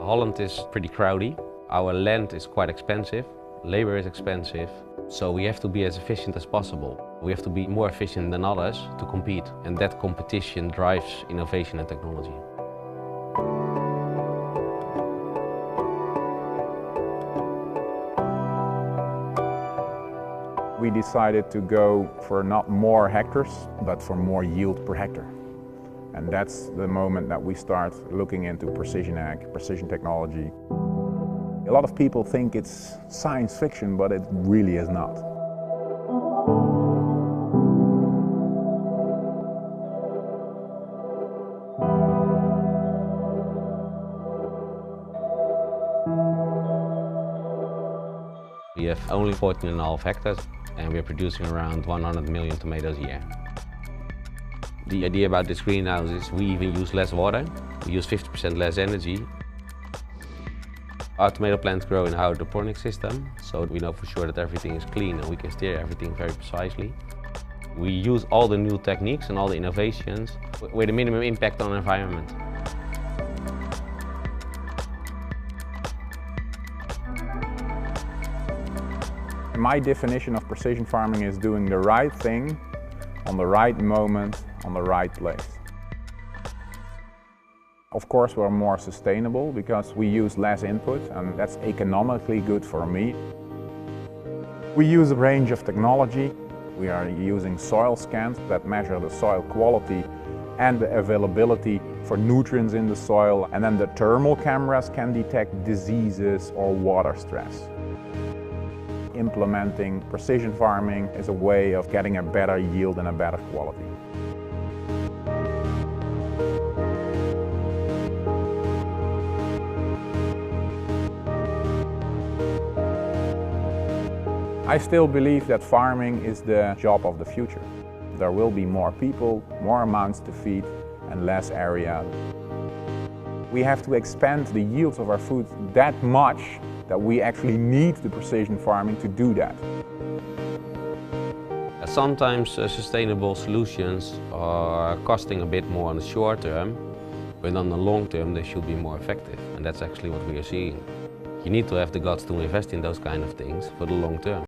Holland is pretty crowded. Our land is quite expensive, labor is expensive, so we have to be as efficient as possible. We have to be more efficient than others to compete, and that competition drives innovation and technology. We decided to go for not more hectares, but for more yield per hectare. And that's the moment that we start looking into precision ag, precision technology. A lot of people think it's science fiction, but it really is not. We have only 14.5 hectares and we're producing around 100 million tomatoes a year. The idea about this greenhouse is we even use less water, we use 50% less energy. Our tomato plants grow in a hydroponic system, so we know for sure that everything is clean and we can steer everything very precisely. We use all the new techniques and all the innovations with a minimum impact on the environment. My definition of precision farming is doing the right thing on the right moment, on the right place. Of course, we're more sustainable because we use less input, and that's economically good for me. We use a range of technology. We are using soil scans that measure the soil quality and the availability for nutrients in the soil, and then the thermal cameras can detect diseases or water stress. Implementing precision farming is a way of getting a better yield and a better quality. I still believe that farming is the job of the future. There will be more people, more amounts to feed, and less area. We have to expand the yields of our food that much that we actually need the precision farming to do that. Sometimes sustainable solutions are costing a bit more on the short term, but on the long term they should be more effective, and that's actually what we are seeing. You need to have the guts to invest in those kind of things for the long term.